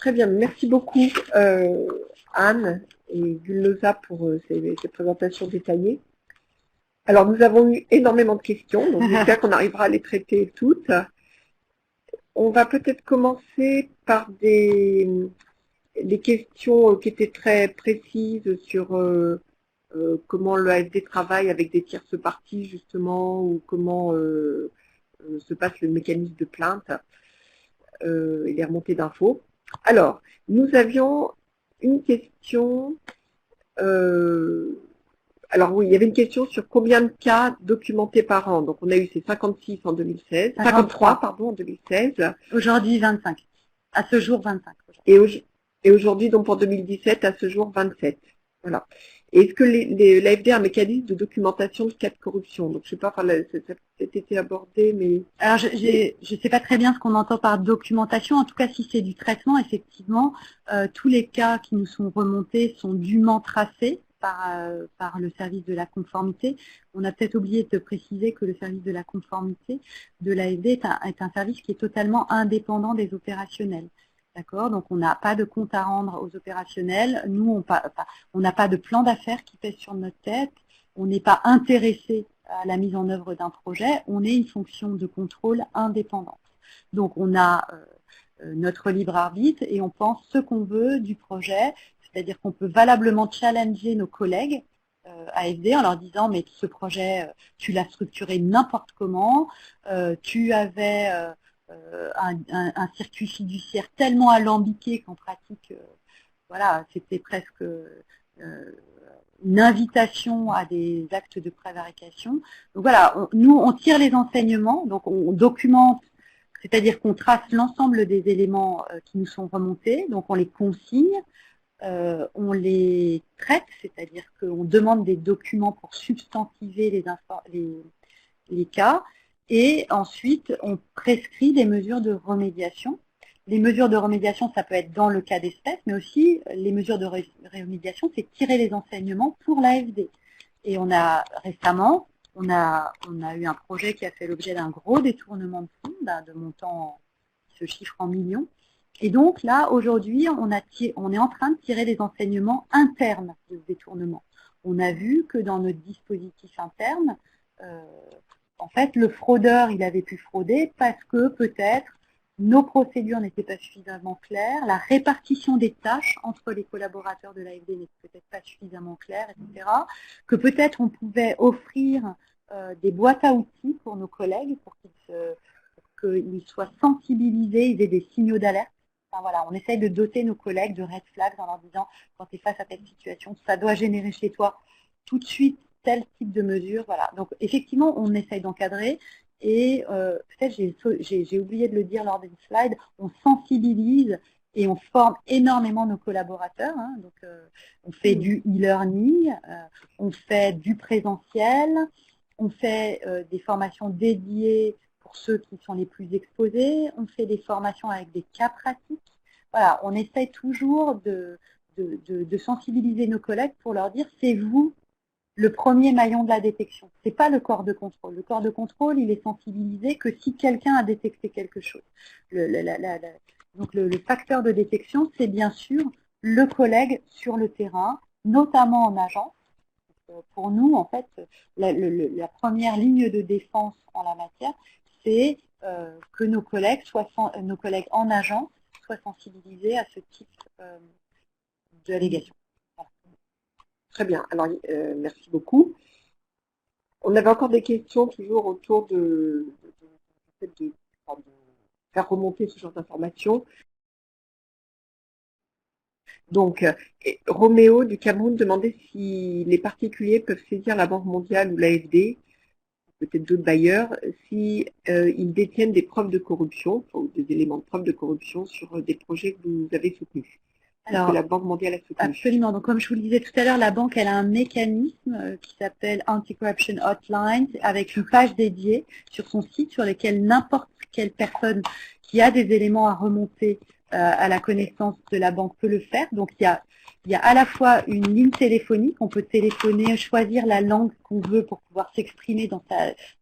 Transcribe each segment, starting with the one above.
Très bien, merci beaucoup Anne et Gulnoza pour ces présentations détaillées. Alors nous avons eu énormément de questions, donc j'espère qu'on arrivera à les traiter toutes. On va peut-être commencer par des questions qui étaient très précises sur comment le AFD travaille avec des tierces parties justement, ou comment se passe le mécanisme de plainte et les remontées d'infos. Alors, nous avions une question, alors oui, il y avait une question sur combien de cas documentés par an. Donc on a eu ces 56 en 2016, 53 pardon, en 2016. Aujourd'hui 25, à ce jour 25. Et aujourd'hui, donc pour 2017, à ce jour 27. Voilà. Est-ce que l'AFD a un mécanisme de documentation de cas de corruption? Donc je sais pas, enfin, ça a peut-être été abordé, mais... Alors je sais pas très bien ce qu'on entend par documentation. En tout cas, si c'est du traitement, effectivement, tous les cas qui nous sont remontés sont dûment tracés par le service de la conformité. On a peut-être oublié de préciser que le service de la conformité de l'AFD est un service qui est totalement indépendant des opérationnels. D'accord, donc on n'a pas de compte à rendre aux opérationnels. Nous, on n'a pas de plan d'affaires qui pèse sur notre tête. On n'est pas intéressé à la mise en œuvre d'un projet. On est une fonction de contrôle indépendante. Donc on a notre libre arbitre et on pense ce qu'on veut du projet, c'est-à-dire qu'on peut valablement challenger nos collègues AFD en leur disant mais ce projet, tu l'as structuré n'importe comment, tu avais un circuit fiduciaire tellement alambiqué qu'en pratique, voilà, c'était presque une invitation à des actes de prévarication. Donc voilà, nous on tire les enseignements, donc on documente, c'est-à-dire qu'on trace l'ensemble des éléments qui nous sont remontés, donc on les consigne, on les traite, c'est-à-dire qu'on demande des documents pour substantiver les cas, et ensuite on prescrit des mesures de remédiation. Les mesures de remédiation, ça peut être dans le cas d'espèce, mais aussi les mesures de remédiation, c'est tirer les enseignements pour l'AFD. Et on a récemment, on a eu un projet qui a fait l'objet d'un gros détournement de fonds, de montant qui se chiffre en millions. Et donc là, aujourd'hui, on est en train de tirer les enseignements internes de ce détournement. On a vu que dans notre dispositif interne, en fait, le fraudeur, il avait pu frauder parce que peut-être nos procédures n'étaient pas suffisamment claires, la répartition des tâches entre les collaborateurs de l'AFD n'était peut-être pas suffisamment claire, etc. Que peut-être on pouvait offrir des boîtes à outils pour nos collègues pour qu'ils soient sensibilisés, ils aient des signaux d'alerte. Enfin, voilà, on essaye de doter nos collègues de red flags en leur disant quand tu es face à telle situation, ça doit générer chez toi tout de suite tel type de mesure. Voilà. Donc effectivement, on essaye d'encadrer. Et peut-être j'ai oublié de le dire lors des slides, on sensibilise et on forme énormément nos collaborateurs. Hein, donc, on fait du e-learning, on fait du présentiel, on fait des formations dédiées pour ceux qui sont les plus exposés, on fait des formations avec des cas pratiques. Voilà, on essaye toujours de sensibiliser nos collègues pour leur dire c'est vous le premier maillon de la détection. Ce n'est pas le corps de contrôle. Le corps de contrôle, il est sensibilisé que si quelqu'un a détecté quelque chose. Donc le facteur de détection, c'est bien sûr le collègue sur le terrain, notamment en agence. Pour nous, en fait, la première ligne de défense en la matière, c'est que nos collègues en agence soient sensibilisés à ce type d'allégation. Très bien, alors merci beaucoup. On avait encore des questions toujours autour de faire remonter ce genre d'informations. Donc, Roméo du Cameroun demandait si les particuliers peuvent saisir la Banque mondiale ou l'AFD, peut-être d'autres bailleurs, si ils détiennent des preuves de corruption, ou des éléments de preuve de corruption sur des projets que vous avez soutenus. Alors, que la Banque mondiale a soutenu. Absolument. Donc, comme je vous le disais tout à l'heure, la banque, elle a un mécanisme qui s'appelle Anti-Corruption Hotline, avec une page dédiée sur son site, sur laquelle n'importe quelle personne qui a des éléments à remonter à la connaissance de la banque peut le faire. Donc il y a à la fois une ligne téléphonique, on peut téléphoner, choisir la langue qu'on veut pour pouvoir s'exprimer dans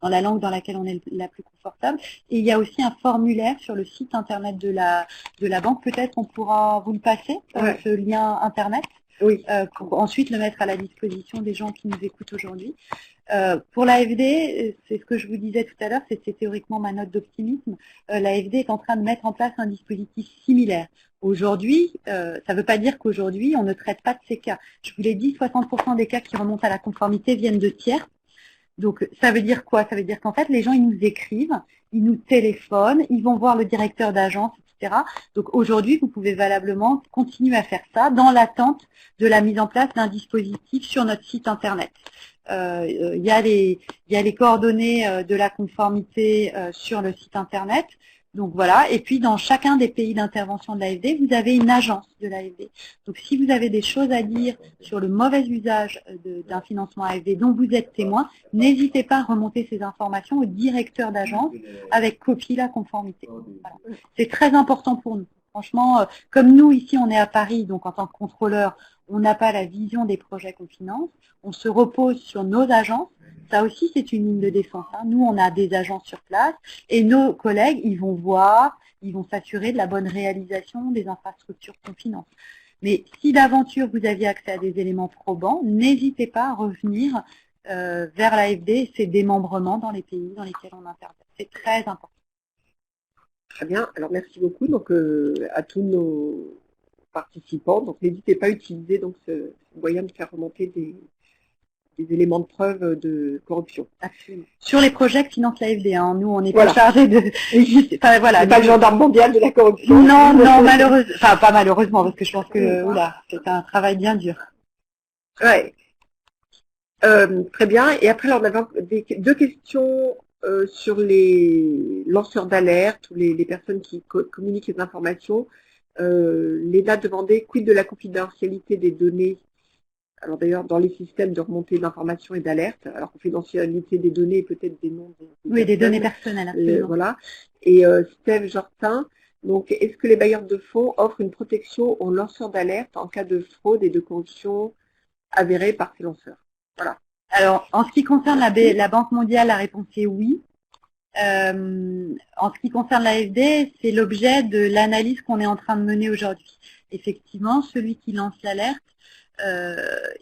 la langue dans laquelle on est la plus confortable. Et il y a aussi un formulaire sur le site internet de la banque. Peut-être qu'on pourra vous le passer, ce lien internet, pour ensuite le mettre à la disposition des gens qui nous écoutent aujourd'hui. Pour l'AFD, c'est ce que je vous disais tout à l'heure, c'était théoriquement ma note d'optimisme. L'AFD est en train de mettre en place un dispositif similaire. Aujourd'hui, ça ne veut pas dire qu'aujourd'hui, on ne traite pas de ces cas. Je vous l'ai dit, 60% des cas qui remontent à la conformité viennent de tiers. Donc, ça veut dire quoi? Ça veut dire qu'en fait, les gens, ils nous écrivent, ils nous téléphonent, ils vont voir le directeur d'agence, etc. Donc, aujourd'hui, vous pouvez valablement continuer à faire ça dans l'attente de la mise en place d'un dispositif sur notre site Internet. Il y a les coordonnées de la conformité sur le site Internet. Donc voilà, et puis dans chacun des pays d'intervention de l'AFD, vous avez une agence de l'AFD. Donc si vous avez des choses à dire sur le mauvais usage d'un financement AFD dont vous êtes témoin, n'hésitez pas à remonter ces informations au directeur d'agence avec copie la conformité. Voilà. C'est très important pour nous. Franchement, comme nous ici on est à Paris, donc en tant que contrôleur, on n'a pas la vision des projets qu'on finance, on se repose sur nos agences. Ça aussi, c'est une ligne de défense. Nous, on a des agences sur place et nos collègues, ils vont voir, ils vont s'assurer de la bonne réalisation des infrastructures qu'on finance. Mais si d'aventure, vous aviez accès à des éléments probants, n'hésitez pas à revenir vers l'AFD et ses démembrements dans les pays dans lesquels on intervient. C'est très important. Très bien. Alors, merci beaucoup donc, à tous nos participants. Donc, n'hésitez pas à utiliser donc, ce moyen de faire remonter des éléments de preuve de corruption. Absolument. Sur les projets que finance l'AFD, nous on n'est pas chargé de... Enfin, voilà, pas le gendarme mondial de la corruption. Non, malheureusement, enfin pas malheureusement, parce que je pense que c'est un travail bien dur. Ouais. Très bien. Et après, on avait deux questions sur les lanceurs d'alerte ou les personnes qui communiquent les informations. Léna demandait quid de la confidentialité des données. Alors d'ailleurs, dans les systèmes de remontée d'informations et d'alerte, alors confidentialité des données et peut-être des noms des données personnelles, absolument. Voilà. Et Steve Jortin, donc est-ce que les bailleurs de fonds offrent une protection aux lanceurs d'alerte en cas de fraude et de corruption avérée par ces lanceurs? Voilà. Alors, en ce qui concerne la Banque mondiale, la réponse est oui. En ce qui concerne l'AFD, c'est l'objet de l'analyse qu'on est en train de mener aujourd'hui. Effectivement, celui qui lance l'alerte,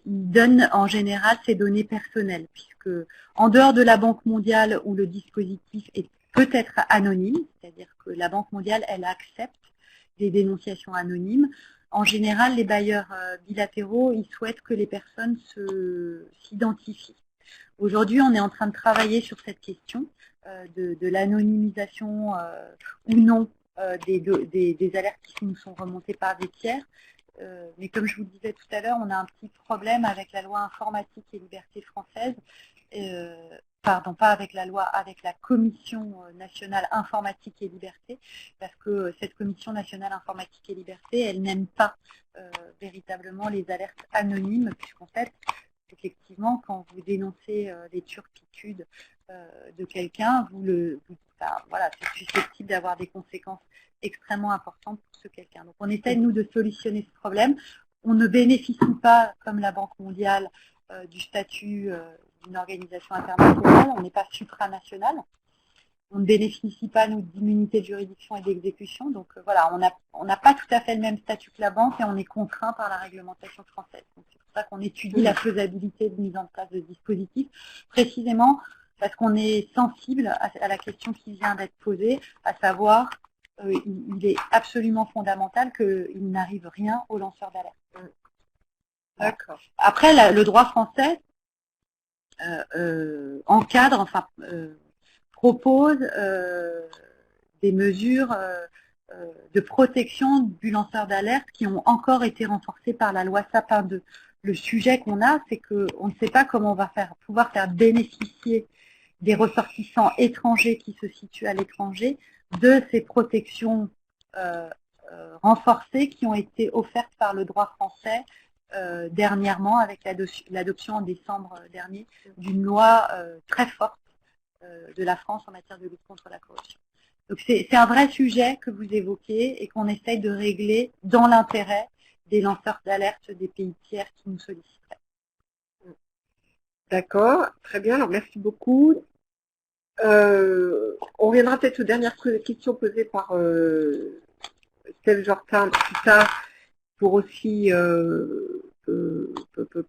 il donne en général ses données personnelles, puisque en dehors de la Banque mondiale où le dispositif peut être anonyme, c'est-à-dire que la Banque mondiale, elle accepte des dénonciations anonymes, en général, les bailleurs bilatéraux, ils souhaitent que les personnes s'identifient. Aujourd'hui, on est en train de travailler sur cette question de l'anonymisation ou non des alertes qui nous sont remontées par des tiers. Mais comme je vous le disais tout à l'heure, on a un petit problème avec la loi informatique et liberté française, pardon, pas avec la loi, avec la Commission nationale informatique et liberté, parce que cette Commission nationale informatique et liberté, elle n'aime pas véritablement les alertes anonymes, puisqu'en fait, effectivement, quand vous dénoncez les turpitudes de quelqu'un, voilà, c'est susceptible d'avoir des conséquences extrêmement importantes pour ce quelqu'un. Donc on essaie, nous, de solutionner ce problème. On ne bénéficie pas, comme la Banque mondiale, du statut d'une organisation internationale, on n'est pas supranational. On ne bénéficie pas, nous, d'immunité de juridiction et d'exécution. Donc voilà, on n'a pas tout à fait le même statut que la banque et on est contraint par la réglementation française. Donc c'est pour ça qu'on étudie la faisabilité de mise en place de dispositifs, précisément parce qu'on est sensible à la question qui vient d'être posée, à savoir il est absolument fondamental qu'il n'arrive rien aux lanceurs d'alerte. D'accord. Après, le droit français encadre, enfin propose des mesures de protection du lanceur d'alerte qui ont encore été renforcées par la loi Sapin 2. Le sujet qu'on a, c'est qu'on ne sait pas comment on va pouvoir faire bénéficier des ressortissants étrangers qui se situent à l'étranger de ces protections renforcées qui ont été offertes par le droit français dernièrement avec l'adoption en décembre dernier d'une loi très forte de la France en matière de lutte contre la corruption. Donc c'est un vrai sujet que vous évoquez et qu'on essaye de régler dans l'intérêt des lanceurs d'alerte des pays tiers qui nous solliciteraient. D'accord, très bien, alors merci beaucoup. On reviendra peut-être aux dernières questions posées par Steph Jortin plus tard pour aussi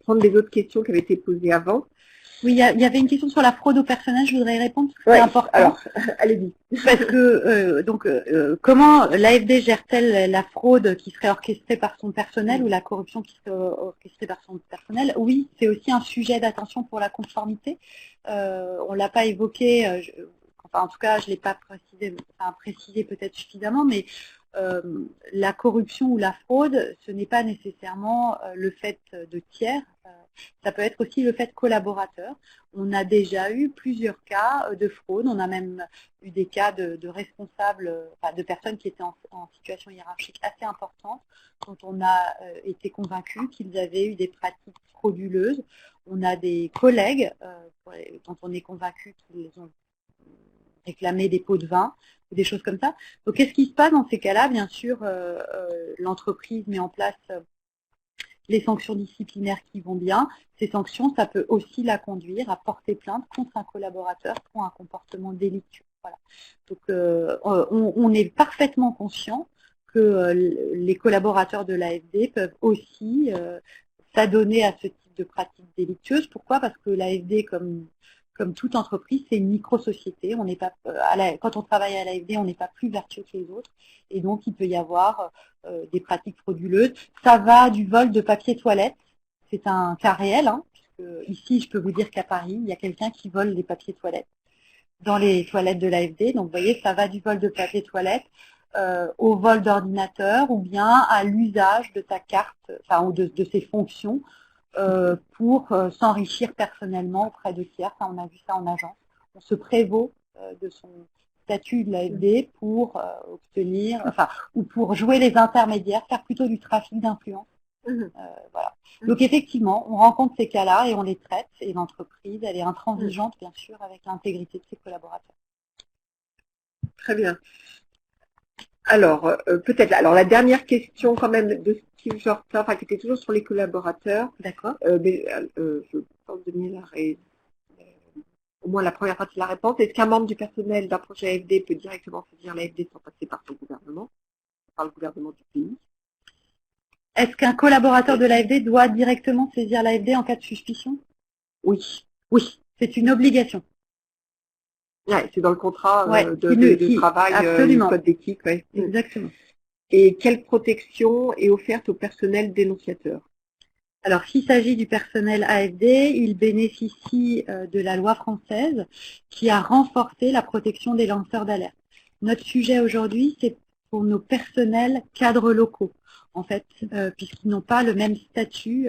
prendre les autres questions qui avaient été posées avant. Oui, il y avait une question sur la fraude au personnel, je voudrais y répondre parce que c'est important. Alors, allez-y. Parce que comment l'AFD gère-t-elle la fraude qui serait orchestrée par son personnel ou la corruption qui serait orchestrée par son personnel? Oui, c'est aussi un sujet d'attention pour la conformité. On l'a pas évoqué, enfin en tout cas je l'ai pas précisé peut-être suffisamment, mais la corruption ou la fraude, ce n'est pas nécessairement le fait de tiers, ça peut être aussi le fait collaborateur. On a déjà eu plusieurs cas de fraude, on a même eu des cas de responsables, enfin, de personnes qui étaient en situation hiérarchique assez importante, dont on a été convaincu qu'ils avaient eu des pratiques frauduleuses. On a des collègues dont on est convaincu qu'ils ont réclamé des pots de vin ou des choses comme ça. Donc qu'est-ce qui se passe dans ces cas-là? Bien sûr, l'entreprise met en place les sanctions disciplinaires qui vont bien. Ces sanctions, ça peut aussi la conduire à porter plainte contre un collaborateur pour un comportement délictueux. Voilà. Donc on est parfaitement conscient que les collaborateurs de l'AFD peuvent aussi s'adonner à ce type de pratiques délictueuses. Pourquoi? Parce que l'AFD, comme toute entreprise, c'est une micro-société. On n'est pas, quand on travaille à l'AFD, on n'est pas plus vertueux que les autres. Et donc, il peut y avoir des pratiques frauduleuses. Ça va du vol de papier toilette. C'est un cas réel. Hein, puisque ici, je peux vous dire qu'à Paris, il y a quelqu'un qui vole les papiers toilettes dans les toilettes de l'AFD. Donc, vous voyez, ça va du vol de papier toilette au vol d'ordinateur ou bien à l'usage de ta carte, enfin, ou de ses fonctions pour s'enrichir personnellement auprès de tiers. Ça, on a vu ça en agence. On se prévaut de son statut de l'AFD pour obtenir, enfin, ou pour jouer les intermédiaires, faire plutôt du trafic d'influence. Voilà. Donc effectivement, on rencontre ces cas-là et on les traite, et l'entreprise, elle est intransigeante, bien sûr, avec l'intégrité de ses collaborateurs. Très bien. Alors, peut-être, alors la dernière question quand même de Steve Jortin, enfin, qui était toujours sur les collaborateurs. D'accord. Je pense donner au moins la première partie de la réponse. Est-ce qu'un membre du personnel d'un projet AFD peut directement saisir l'AFD sans passer par son gouvernement, par le gouvernement du pays? Est-ce qu'un collaborateur de l'AFD doit directement saisir l'AFD en cas de suspicion? Oui. Oui, c'est une obligation. Ouais, c'est dans le contrat de travail, du code d'éthique. Ouais. Exactement. Et quelle protection est offerte au personnel dénonciateur? Alors, s'il s'agit du personnel AFD, il bénéficie de la loi française qui a renforcé la protection des lanceurs d'alerte. Notre sujet aujourd'hui, c'est pour nos personnels cadres locaux, en fait, puisqu'ils n'ont pas le même statut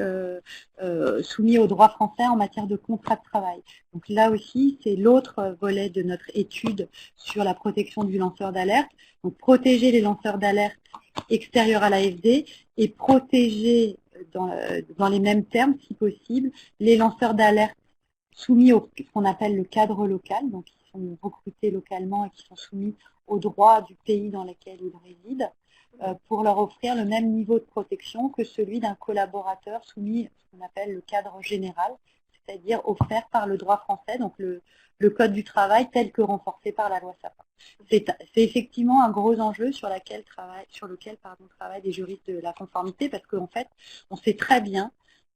soumis au droit français en matière de contrat de travail. Donc là aussi, c'est l'autre volet de notre étude sur la protection du lanceur d'alerte. Donc protéger les lanceurs d'alerte extérieurs à l'AFD et protéger dans les mêmes termes, si possible, les lanceurs d'alerte soumis au ce qu'on appelle le cadre local, donc qui sont recrutés localement et qui sont soumis aux droits du pays dans lequel ils résident, pour leur offrir le même niveau de protection que celui d'un collaborateur soumis à ce qu'on appelle le cadre général, c'est-à-dire offert par le droit français, donc le Code du travail tel que renforcé par la loi Sapin. C'est effectivement un gros enjeu sur lequel travaillent les juristes de la conformité, parce qu'en fait, on sait très bien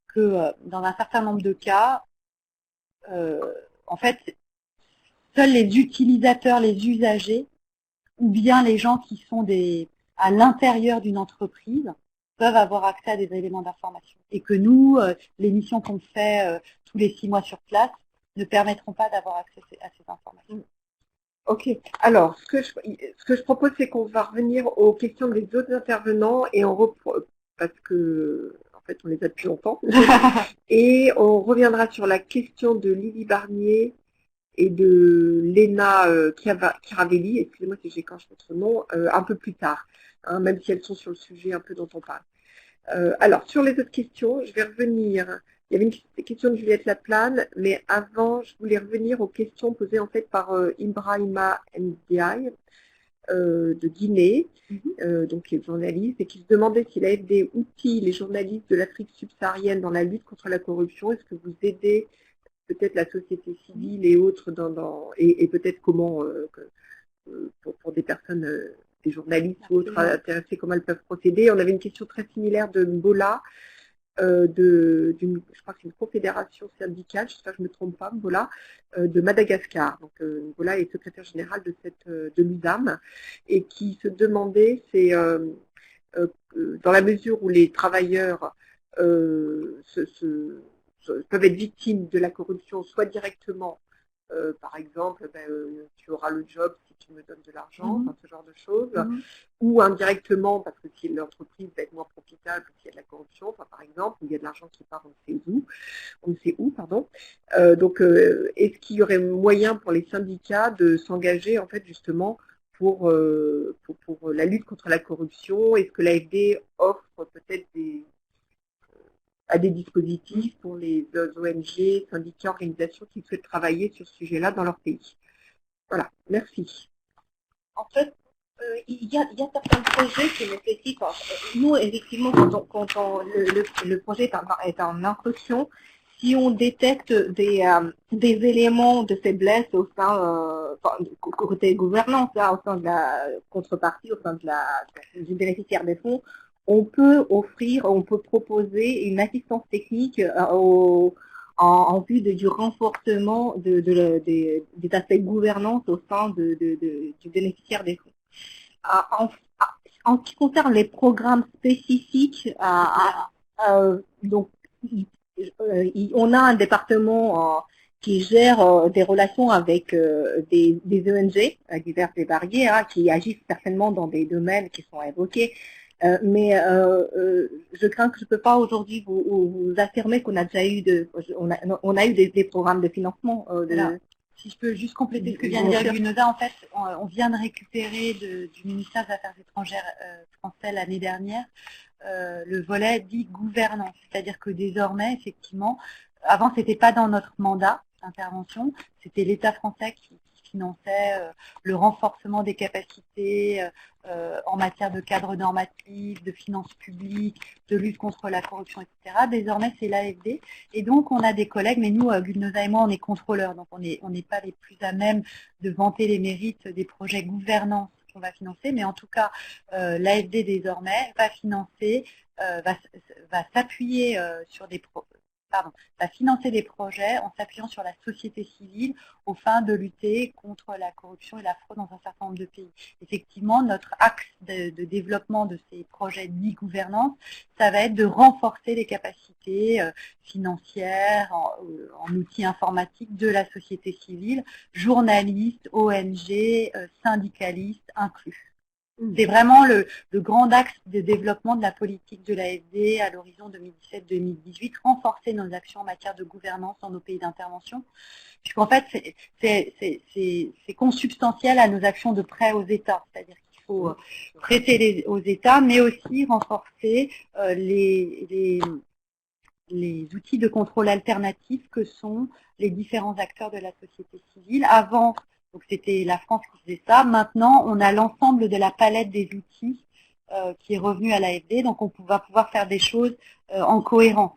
que dans un certain nombre de cas, en fait, seuls les utilisateurs, les usagers, ou bien les gens qui sont à l'intérieur d'une entreprise, peuvent avoir accès à des éléments d'information. Et que nous, les missions qu'on fait tous les 6 mois sur place, ne permettront pas d'avoir accès à ces informations. Ok. Alors, ce que je propose, c'est qu'on va revenir aux questions des autres intervenants et parce que en fait, on les a depuis longtemps. Et on reviendra sur la question de Lily Barnier et de Léna Chiaravelli, excusez-moi si j'écorche votre nom, un peu plus tard, hein, même si elles sont sur le sujet un peu dont on parle. Alors, sur les autres questions, je vais revenir. Il y avait une question de Juliette Laplane, mais avant, je voulais revenir aux questions posées en fait par Ibrahima Ndiaye. de Guinée, donc qui est journaliste, et qui se demandait si l'AFD outille les journalistes de l'Afrique subsaharienne dans la lutte contre la corruption. Est-ce que vous aidez peut-être la société civile et autres et peut-être comment, pour des personnes, des journalistes ou autres intéressés, comment elles peuvent procéder. On avait une question très similaire de Mbola, je crois que c'est une confédération syndicale, j'espère que je ne me trompe pas, Mbola, de Madagascar. Donc Mbola est secrétaire général de l'UDAM, et qui se demandait, dans la mesure où les travailleurs peuvent être victimes de la corruption, soit directement, par exemple, tu auras le job si tu me donnes de l'argent, ce genre de choses, ou indirectement, parce que si l'entreprise va être moins profitable s'il y a de la corruption, par exemple, ou il y a de l'argent qui part on ne sait où, pardon. Donc, est-ce qu'il y aurait moyen pour les syndicats de s'engager, en fait, justement, pour la lutte contre la corruption? Est-ce que l'AFD offre peut-être des dispositifs pour les ONG, syndicats, organisations qui souhaitent travailler sur ce sujet-là dans leur pays? Voilà, merci. En fait, il y a certains projets qui nécessitent, nous effectivement, quand le projet est en instruction, si on détecte des éléments de faiblesse au sein, côté gouvernance, au sein de la contrepartie, au sein du bénéficiaire des fonds, on peut proposer une assistance technique en vue du renforcement des aspects gouvernance au sein du bénéficiaire des fonds. En ce qui concerne les programmes spécifiques, donc on a un département qui gère des relations avec des ONG diverses et variées, qui agissent certainement dans des domaines qui sont évoqués. Mais je crains que je ne peux pas aujourd'hui vous affirmer qu'on a déjà eu on a eu des programmes de financement. Si je peux juste compléter ce que vient de dire Gunosa, en fait, on vient de récupérer du ministère des Affaires étrangères français l'année dernière le volet dit gouvernance, c'est-à-dire que désormais, effectivement, avant c'était pas dans notre mandat d'intervention, c'était l'État français qui finançait le renforcement des capacités en matière de cadre normatif, de finances publiques, de lutte contre la corruption, etc. Désormais, c'est l'AFD. Et donc, on a des collègues, mais nous, Gulnoza et moi, on est contrôleurs, donc on n'est pas les plus à même de vanter les mérites des projets gouvernance qu'on va financer, mais en tout cas, l'AFD, désormais, va financer, va s'appuyer sur va financer des projets en s'appuyant sur la société civile aux fins de lutter contre la corruption et la fraude dans un certain nombre de pays. Effectivement, notre axe de développement de ces projets d'e-gouvernance, ça va être de renforcer les capacités financières en outils informatiques de la société civile, journalistes, ONG, syndicalistes inclus. C'est vraiment le grand axe de développement de la politique de l'AFD à l'horizon 2017-2018, renforcer nos actions en matière de gouvernance dans nos pays d'intervention, puisqu'en fait, c'est consubstantiel à nos actions de prêt aux États, c'est-à-dire qu'il faut prêter aux États, mais aussi renforcer les outils de contrôle alternatifs que sont les différents acteurs de la société civile. Avant, donc c'était la France qui faisait ça. Maintenant, on a l'ensemble de la palette des outils qui est revenue à l'AFD, donc on va pouvoir faire des choses en cohérence.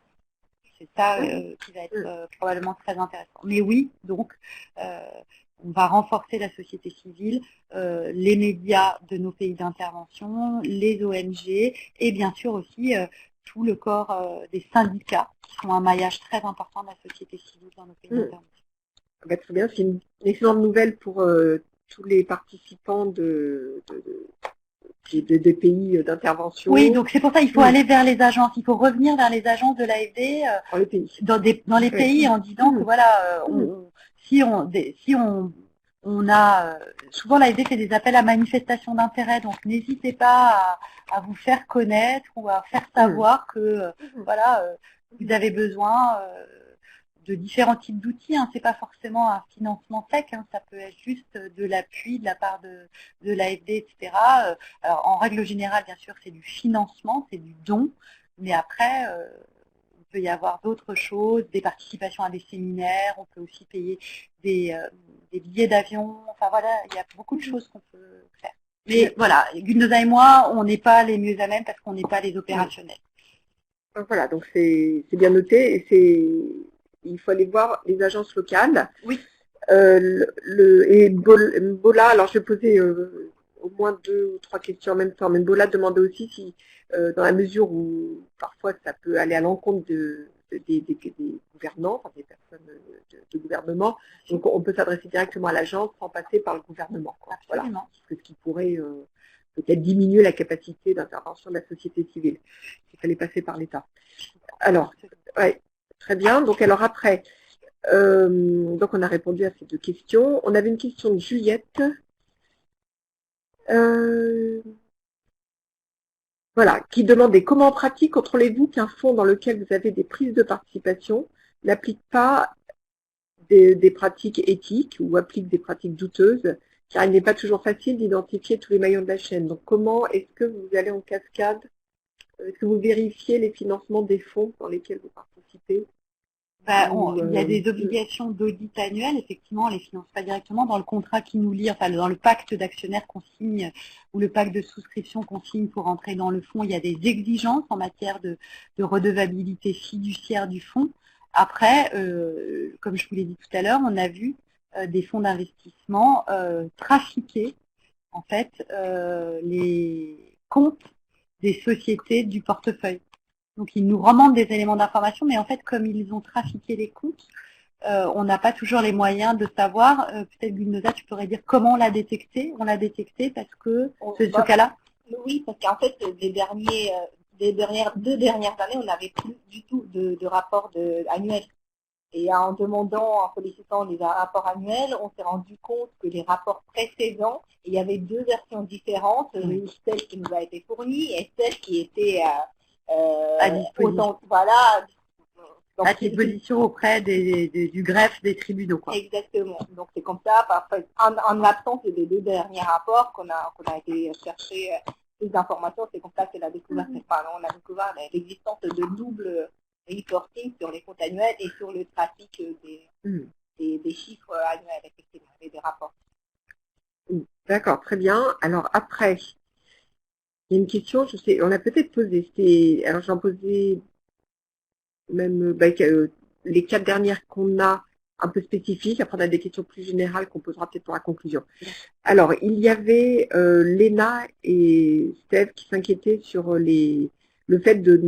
C'est ça qui va être probablement très intéressant. Mais oui, donc, on va renforcer la société civile, les médias de nos pays d'intervention, les ONG et bien sûr aussi tout le corps des syndicats qui sont un maillage très important de la société civile dans nos pays d'intervention. Très bien, c'est une excellente nouvelle pour tous les participants des pays d'intervention. Oui, donc c'est pour ça qu'il faut aller vers les agences, il faut revenir vers les agences de l'AFD dans les pays en disant que voilà, si on a souvent l'AFD fait des appels à manifestation d'intérêt, donc n'hésitez pas à vous faire connaître ou à faire savoir que voilà, vous avez besoin de différents types d'outils, c'est pas forcément un financement sec, ça peut être juste de l'appui de la part de l'AFD, etc. Alors en règle générale, bien sûr, c'est du financement, c'est du don, mais après, il peut y avoir d'autres choses, des participations à des séminaires, on peut aussi payer des billets d'avion, enfin voilà, il y a beaucoup de choses qu'on peut faire. Mais voilà, Gulnoza et moi, on n'est pas les mieux à même parce qu'on n'est pas les opérationnels. Voilà, donc c'est bien noté et il faut aller voir les agences locales. Oui. Et Bola, alors je vais poser au moins 2 ou 3 questions en même temps, mais Bola demandait aussi si, dans la mesure où parfois ça peut aller à l'encontre des gouvernants, enfin des personnes de gouvernement, donc on peut s'adresser directement à l'agence sans passer par le gouvernement. Voilà, ce qui pourrait peut-être diminuer la capacité d'intervention de la société civile, s'il fallait passer par l'État. Alors, ouais, très bien. Donc alors après, donc on a répondu à ces 2 questions. On avait une question de Juliette. Voilà, qui demandait comment en pratique contrôlez-vous qu'un fonds dans lequel vous avez des prises de participation n'applique pas des pratiques éthiques ou applique des pratiques douteuses, car il n'est pas toujours facile d'identifier tous les maillons de la chaîne. Donc comment est-ce que vous allez en cascade, est-ce que vous vérifiez les financements des fonds dans lesquels vous participez? Il y a des obligations d'audit annuel, effectivement, on ne les finance pas directement. Dans le contrat qui nous lie, enfin dans le pacte d'actionnaires qu'on signe ou le pacte de souscription qu'on signe pour entrer dans le fonds, il y a des exigences en matière de redevabilité fiduciaire du fonds. Après, comme je vous l'ai dit tout à l'heure, on a vu des fonds d'investissement trafiquer en fait les comptes des sociétés du portefeuille. Donc, ils nous remontent des éléments d'information, mais en fait, comme ils ont trafiqué les comptes, on n'a pas toujours les moyens de savoir. Peut-être, Gulnoza, tu pourrais dire comment on l'a détecté. On l'a détecté parce que ce cas-là. Oui, parce qu'en fait, les 2 dernières années, on n'avait plus du tout de rapport annuel. Et en demandant, en sollicitant les rapports annuels, on s'est rendu compte que les rapports précédents, il y avait 2 versions différentes, celle qui nous a été fournie et celle qui était à disposition. Voilà. Donc, à disposition auprès du greffe des tribunaux. Quoi. Exactement. Donc c'est comme ça, en l'absence des 2 derniers rapports qu'on a été chercher les informations, c'est comme ça qu'on a découvert, on a découvert l'existence de double reporting sur les comptes annuels et sur le trafic des chiffres annuels, effectivement, et des rapports. D'accord, très bien. Alors après, il y a une question, je sais, on a peut-être posé, alors j'en posais même les 4 dernières qu'on a un peu spécifiques, après on a des questions plus générales qu'on posera peut-être pour la conclusion. Alors, il y avait Léna et Steve qui s'inquiétaient sur le fait de ne